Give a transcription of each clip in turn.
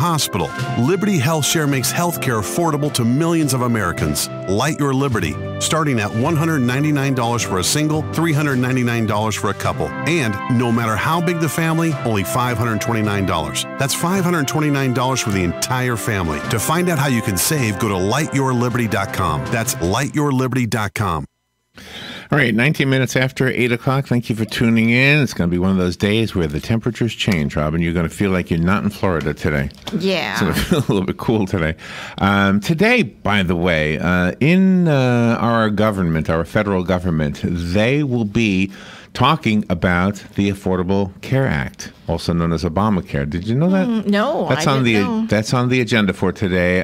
hospital. Liberty HealthShare makes healthcare affordable to millions of Americans. Light your Liberty, starting at $199 for a single, $399 for a couple. And no matter how big the family, only $529. That's $529 for the entire family. To find out how you can save, go to lightyourliberty.com. That's lightyourliberty.com. All right, 19 minutes after 8 o'clock. Thank you for tuning in. It's going to be one of those days where the temperatures change, Robin. You're going to feel like you're not in Florida today. Yeah. It's going to feel a little bit cool today. Today, by the way, in our government, our federal government, they will be talking about the Affordable Care Act, also known as Obamacare. Did you know that? No, that's I on didn't know. That's on the agenda for today.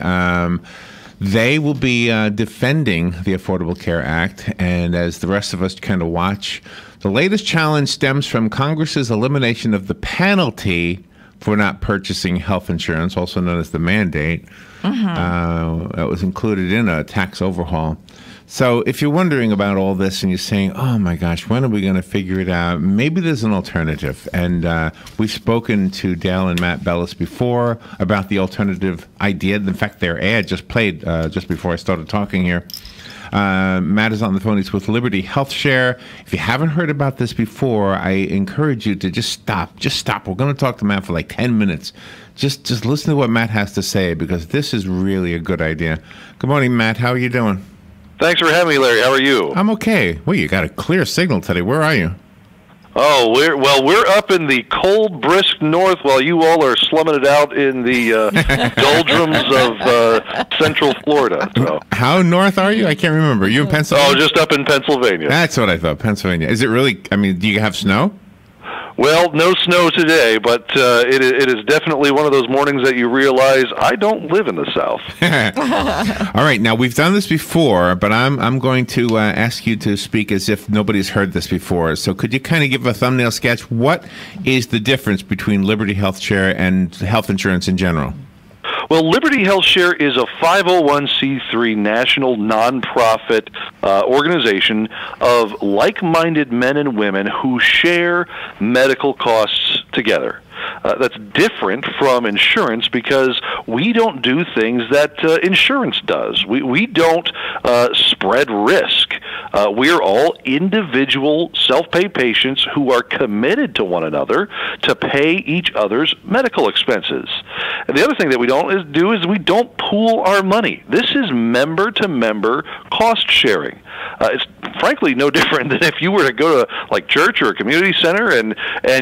They will be defending the Affordable Care Act, and as the rest of us kind of watch, the latest challenge stems from Congress's elimination of the penalty for not purchasing health insurance, also known as the mandate. That was included in a tax overhaul. So if you're wondering about all this and you're saying, oh my gosh, when are we going to figure it out? Maybe there's an alternative. And we've spoken to Dale and Matt Bellis before about the alternative idea. In fact, their ad just played just before I started talking here. Matt is on the phone. He's with Liberty HealthShare. If you haven't heard about this before, I encourage you to just stop. Just stop. We're going to talk to Matt for like 10 minutes. Just listen to what Matt has to say, because this is really a good idea. Good morning, Matt. How are you doing? Thanks for having me, Larry. How are you? I'm okay. Well, you got a clear signal today. Where are you? Oh, we're up in the cold, brisk north while you all are slumming it out in the doldrums of central Florida. So. How north are you? I can't remember. Are you in Pennsylvania? Oh, just up in Pennsylvania. That's what I thought, Pennsylvania. Is it really, I mean, do you have snow? Well, no snow today, but it is definitely one of those mornings that you realize I don't live in the South. All right, now we've done this before, but I'm going to ask you to speak as if nobody's heard this before. So could you kind of give a thumbnail sketch? What is the difference between Liberty HealthShare and health insurance in general? Well, Liberty HealthShare is a 501c3 national nonprofit organization of like-minded men and women who share medical costs together. That's different from insurance because we don't do things that insurance does. We don't spread risk. We're all individual self-pay patients who are committed to one another to pay each other's medical expenses. And the other thing that we don't do is we don't pool our money. This is member-to-member cost sharing. It's frankly no different than if you were to go to like church or a community center and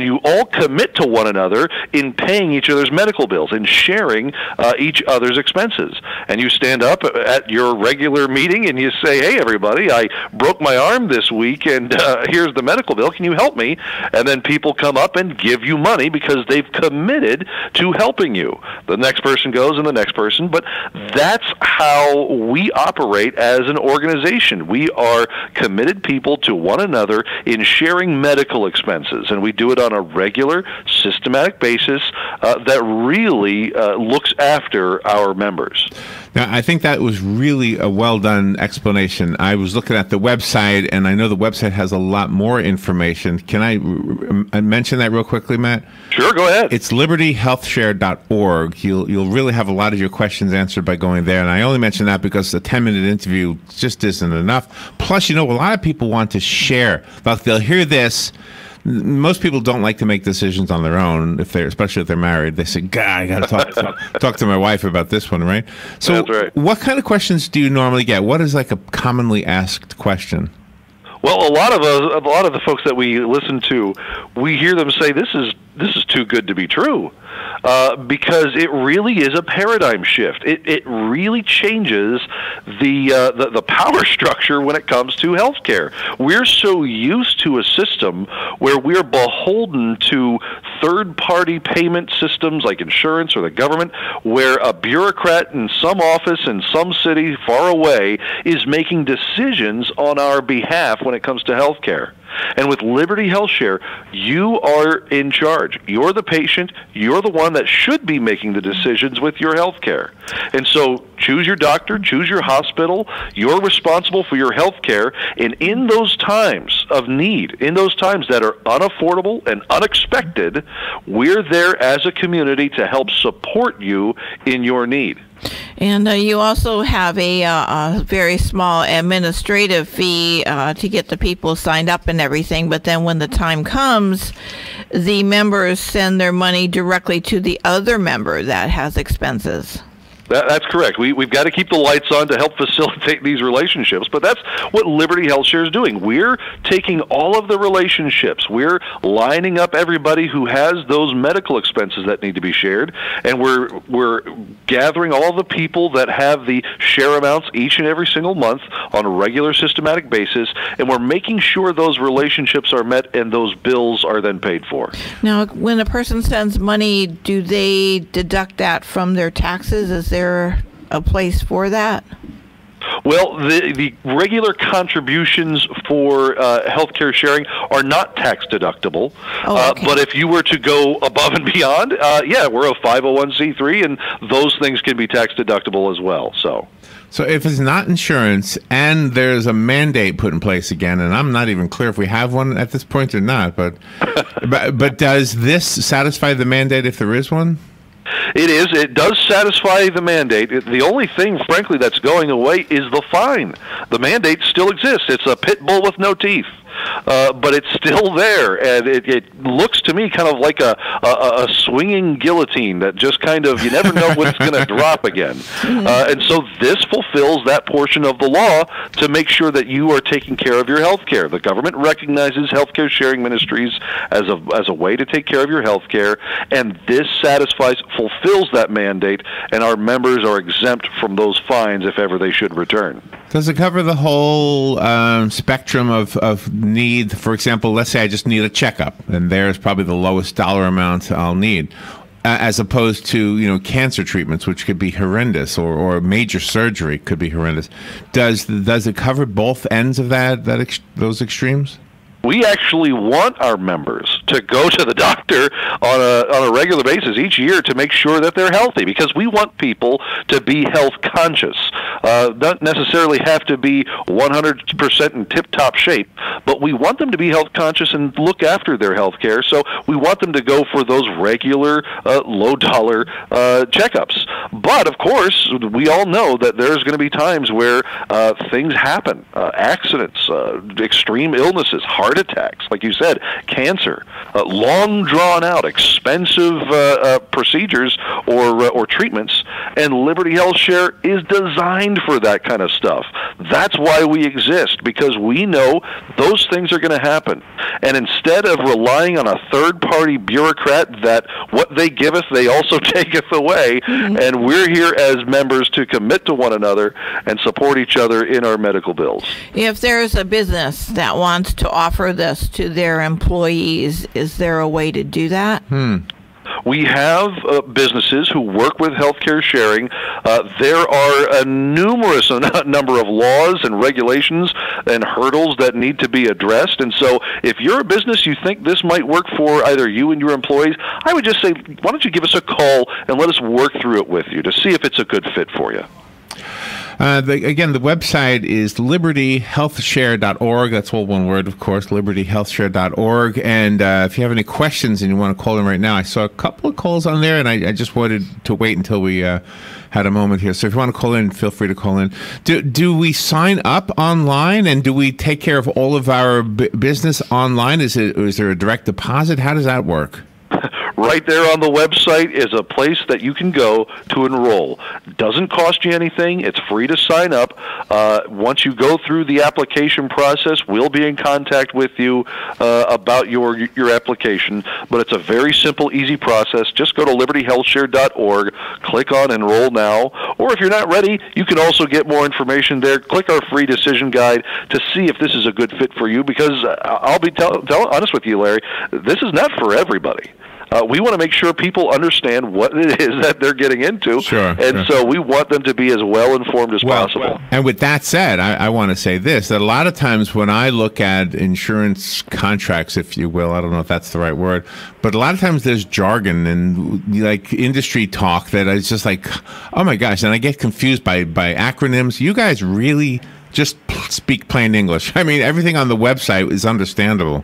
you all commit to one another in paying each other's medical bills and sharing each other's expenses. And you stand up at your regular meeting and you say, hey, everybody, I broke my arm this week and here's the medical bill. Can you help me? And then people come up and give you money because they've committed to helping you. The next person goes and the next person. But that's how we operate as an organization. We are committed people to one another in sharing medical expenses, and we do it on a regular, systematic basis that really looks after our members. Now, I think that was really a well-done explanation. I was looking at the website, and I know the website has a lot more information. Can I mention that real quickly, Matt? Sure, go ahead. It's libertyhealthshare.org. You'll really have a lot of your questions answered by going there, and I only mention that because a 10-minute interview just isn't enough. Plus, a lot of people want to share. Like, they'll hear this. Most people don't like to make decisions on their own, especially if they're married. They say, God, I got to talk to my wife about this one, right? So that's right. What kind of questions do you normally get? What is like a commonly asked question? Well, a lot of the folks that we listen to, we hear them say, this is too good to be true. Because it really is a paradigm shift. It really changes the power structure when it comes to healthcare. We're so used to a system where we're beholden to third-party payment systems like insurance or the government, where a bureaucrat in some office in some city far away is making decisions on our behalf when it comes to healthcare. And with Liberty HealthShare, you are in charge. You're the patient. You're the one that should be making the decisions with your health care. And so choose your doctor, choose your hospital. You're responsible for your health care. And in those times of need, in those times that are unaffordable and unexpected, We're there as a community to help support you in your need. And you also have a very small administrative fee to get the people signed up and everything. But then when the time comes, the members send their money directly to the other member that has expenses. That's correct. We've got to keep the lights on to help facilitate these relationships, but that's what Liberty HealthShare is doing. We're taking all of the relationships. We're lining up everybody who has those medical expenses that need to be shared, and we're gathering all the people that have the share amounts each and every single month on a regular, systematic basis, and we're making sure those relationships are met and those bills are then paid for. Now, when a person sends money, do they deduct that from their taxes? Is there a place for that? Well, the regular contributions for healthcare sharing are not tax deductible. Okay. But if you were to go above and beyond, yeah, we're a 501c3, and those things can be tax deductible as well. So if it's not insurance and there's a mandate put in place again, and I'm not even clear if we have one at this point or not, but does this satisfy the mandate if there is one? It is. It does satisfy the mandate. The only thing, frankly, that's going away is the fine. The mandate still exists. It's a pit bull with no teeth. But it's still there, and it looks to me kind of like a swinging guillotine that just kind of, you never know when it's going to drop again. And so this fulfills that portion of the law to make sure that you are taking care of your health care. The government recognizes healthcare sharing ministries as a way to take care of your health care, and this fulfills that mandate, and our members are exempt from those fines if ever they should return. Does it cover the whole spectrum of need? For example, let's say I just need a checkup, and there's probably the lowest dollar amount I'll need, as opposed to cancer treatments, which could be horrendous, or major surgery could be horrendous. Does it cover both ends of those extremes? We actually want our members to go to the doctor on a regular basis each year to make sure that they're healthy, because we want people to be health conscious. Not necessarily have to be 100% in tip-top shape, but we want them to be health conscious and look after their health care. So we want them to go for those regular low-dollar checkups. But, of course, we all know that there's going to be times where things happen, accidents, extreme illnesses, heart attacks, like you said, cancer, long drawn out, expensive procedures or treatments, and Liberty HealthShare is designed for that kind of stuff. That's why we exist, because we know those things are going to happen. And instead of relying on a third-party bureaucrat that what they give us, they also taketh away, and we're here as members to commit to one another and support each other in our medical bills. If there's a business that wants to offer this to their employees, is there a way to do that? We have businesses who work with healthcare sharing. There are a numerous number of laws and regulations and hurdles that need to be addressed. And so if you're a business, you think this might work for either you and your employees, I would just say, why don't you give us a call and let us work through it with you to see if it's a good fit for you. Again, the website is libertyhealthshare.org. That's all one word, of course, libertyhealthshare.org. And if you have any questions and you want to call in right now, I saw a couple of calls on there, and I just wanted to wait until we had a moment here. So if you want to call in, feel free to call in. Do we sign up online, and do we take care of all of our business online? Is there a direct deposit? How does that work? Right there on the website is a place that you can go to enroll. Doesn't cost you anything. It's free to sign up. Once you go through the application process, we'll be in contact with you about your application. But it's a very simple, easy process. Just go to libertyhealthshare.org, click on Enroll Now, or if you're not ready, you can also get more information there. Click our free decision guide to see if this is a good fit for you, because I'll be honest with you, Larry, this is not for everybody. We want to make sure people understand what it is that they're getting into, so we want them to be as well-informed as possible. And with that said, I want to say this, that a lot of times when I look at insurance contracts, if you will, I don't know if that's the right word, but a lot of times there's jargon and like industry talk that is just like, oh my gosh, and I get confused by acronyms. You guys really just speak plain English. I mean, everything on the website is understandable.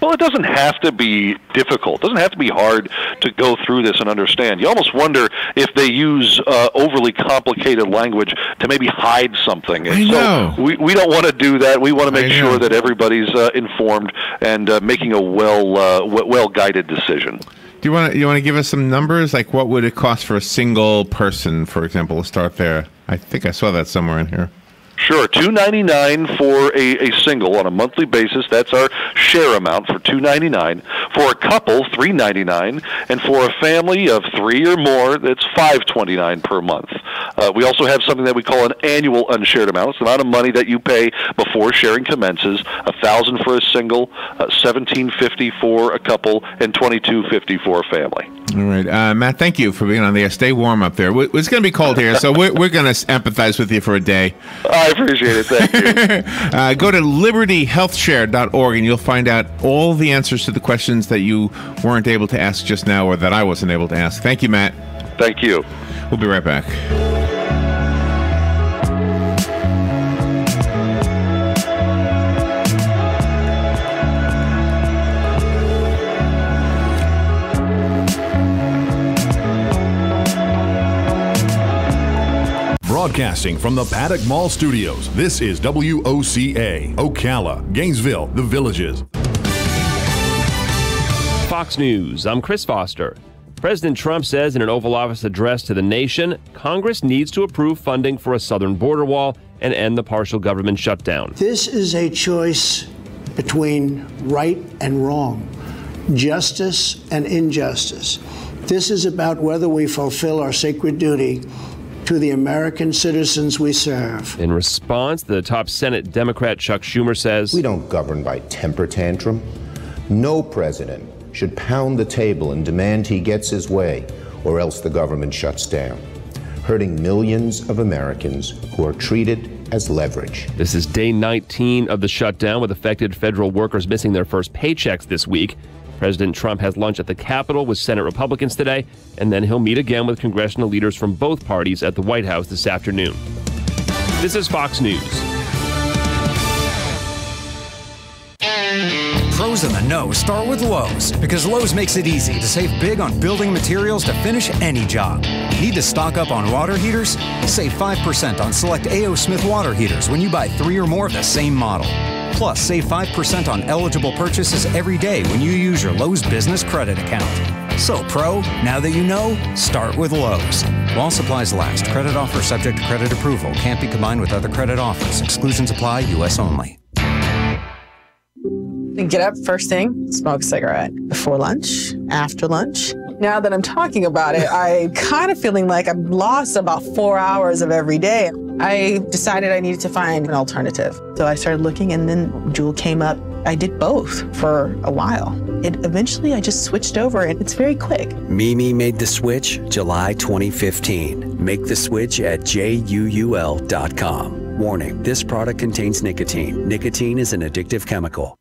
Well, it doesn't have to be difficult. It doesn't have to be hard to go through this and understand. You almost wonder if they use overly complicated language to maybe hide something. And so we don't want to do that. We want to make sure that everybody's informed and making a well-guided decision. Do you want to give us some numbers? Like, what would it cost for a single person, for example? We'll start there. I think I saw that somewhere in here. Sure, $299 for a single on a monthly basis. That's our share amount for $299. For a couple, $399, and for a family of 3 or more, that's $529 per month. We also have something that we call an annual unshared amount. It's the amount of money that you pay before sharing commences. $1,000 for a single, $1,750 for a couple, and $2,250 for a family. All right, Matt. Thank you for being on there. Stay warm up there. It's going to be cold here, so we're going to empathize with you for a day. I appreciate it. Thank you. Go to libertyhealthshare.org and you'll find out all the answers to the questions that you weren't able to ask just now, or that I wasn't able to ask. Thank you, Matt. Thank you. We'll be right back. Broadcasting from the Paddock Mall Studios, this is WOCA, Ocala, Gainesville, The Villages. Fox News, I'm Chris Foster. President Trump says in an Oval Office address to the nation, Congress needs to approve funding for a southern border wall and end the partial government shutdown. This is a choice between right and wrong, justice and injustice. This is about whether we fulfill our sacred duty to the American citizens we serve. In response, the top Senate Democrat Chuck Schumer says, "We don't govern by temper tantrum. No president should pound the table and demand he gets his way, or else the government shuts down, hurting millions of Americans who are treated as leverage." This is day 19 of the shutdown, with affected federal workers missing their first paychecks this week. President Trump has lunch at the Capitol with Senate Republicans today, and then he'll meet again with congressional leaders from both parties at the White House this afternoon. This is Fox News. Pros in the know start with Lowe's, because Lowe's makes it easy to save big on building materials to finish any job. Need to stock up on water heaters? Save 5% on select A.O. Smith water heaters when you buy 3 or more of the same model. Plus, save 5% on eligible purchases every day when you use your Lowe's Business Credit account. So, Pro, now that you know, start with Lowe's. While supplies last, credit offer subject to credit approval. Can't be combined with other credit offers. Exclusions apply, U.S. only. Get up first thing, smoke a cigarette. Before lunch, after lunch. Now that I'm talking about it, I'm kind of feeling like I've lost about 4 hours of every day. I decided I needed to find an alternative. So I started looking, and then Juul came up. I did both for a while. Eventually, I just switched over, and it's very quick. Mimi made the switch July 2015. Make the switch at JUUL.com. Warning, this product contains nicotine. Nicotine is an addictive chemical.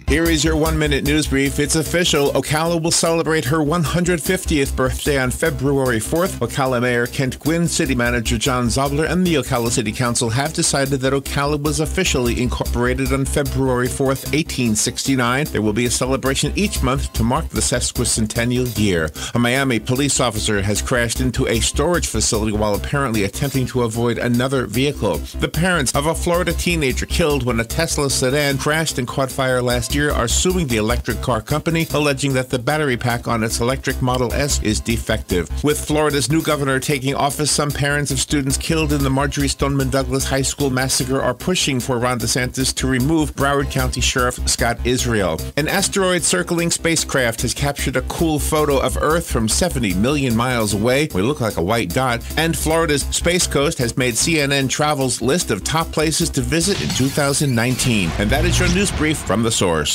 Here is your 1-minute news brief. It's official. Ocala will celebrate her 150th birthday on February 4th. Ocala Mayor Kent Gwynn, City Manager John Zobler, and the Ocala City Council have decided that Ocala was officially incorporated on February 4th, 1869. There will be a celebration each month to mark the sesquicentennial year. A Miami police officer has crashed into a storage facility while apparently attempting to avoid another vehicle. The parents of a Florida teenager killed when a Tesla sedan crashed and caught fire last year are suing the electric car company, alleging that the battery pack on its electric Model S is defective. With Florida's new governor taking office, some parents of students killed in the Marjorie Stoneman Douglas High School massacre are pushing for Ron DeSantis to remove Broward County Sheriff Scott Israel. An asteroid-circling spacecraft has captured a cool photo of Earth from 70 million miles away. We look like a white dot. And Florida's Space Coast has made CNN Travel's list of top places to visit in 2019. And that is your news brief from The Source.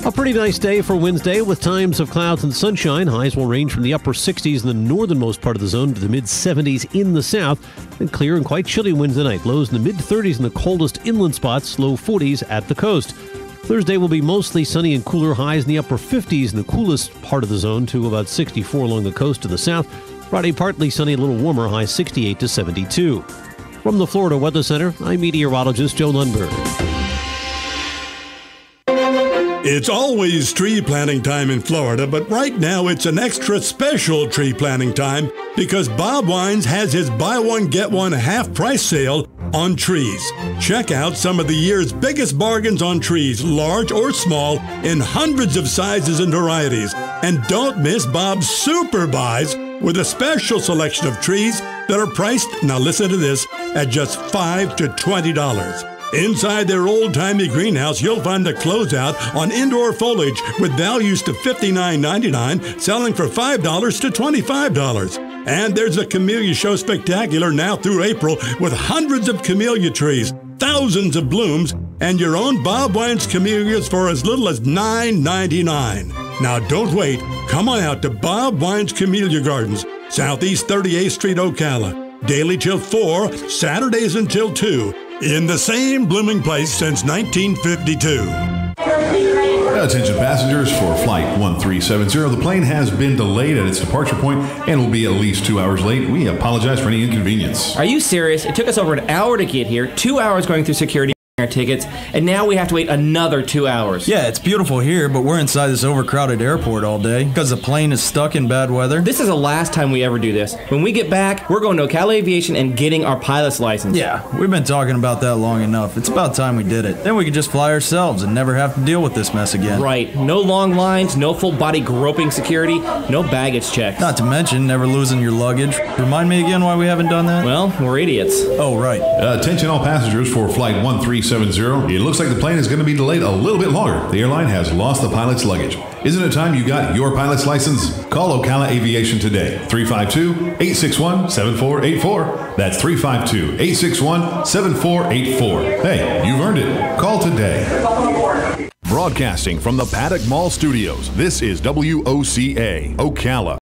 A pretty nice day for Wednesday with times of clouds and sunshine. Highs will range from the upper 60s in the northernmost part of the zone to the mid-70s in the south. And clear and quite chilly winds tonight. Lows in the mid-30s in the coldest inland spots, low 40s at the coast. Thursday will be mostly sunny and cooler, highs in the upper 50s in the coolest part of the zone to about 64 along the coast to the south. Friday partly sunny, a little warmer, high 68 to 72. From the Florida Weather Center, I'm meteorologist Joe Lundberg. It's always tree planting time in Florida, but right now it's an extra special tree planting time because Bob Wines has his buy one, get one half price sale on trees. Check out some of the year's biggest bargains on trees, large or small, in hundreds of sizes and varieties. And don't miss Bob's super buys with a special selection of trees that are priced, now listen to this, at just $5 to $20. Inside their old-timey greenhouse, you'll find a closeout on indoor foliage with values to $59.99, selling for $5 to $25. And there's a Camellia Show Spectacular now through April with hundreds of camellia trees, thousands of blooms, and your own Bob Wines camellias for as little as $9.99. Now don't wait. Come on out to Bob Wines Camellia Gardens, Southeast 38th Street, Ocala. Daily till 4, Saturdays until 2. In the same blooming place since 1952. Attention passengers for Flight 1370. The plane has been delayed at its departure point and will be at least 2 hours late. We apologize for any inconvenience. Are you serious? It took us over an hour to get here, 2 hours going through security our tickets, and now we have to wait another 2 hours. Yeah, it's beautiful here, but we're inside this overcrowded airport all day because the plane is stuck in bad weather. This is the last time we ever do this. When we get back, we're going to Ocala Aviation and getting our pilot's license. Yeah, we've been talking about that long enough. It's about time we did it. Then we could just fly ourselves and never have to deal with this mess again. Right. No long lines, no full body groping security, no baggage checks. Not to mention never losing your luggage. Remind me again why we haven't done that? Well, we're idiots. Oh, right. Attention all passengers for Flight 1370. It looks like the plane is going to be delayed a little bit longer. The airline has lost the pilot's luggage. Isn't it time you got your pilot's license? Call Ocala Aviation today. 352-861-7484. That's 352-861-7484. Hey, you've earned it. Call today. Broadcasting from the Paddock Mall Studios, this is WOCA, Ocala.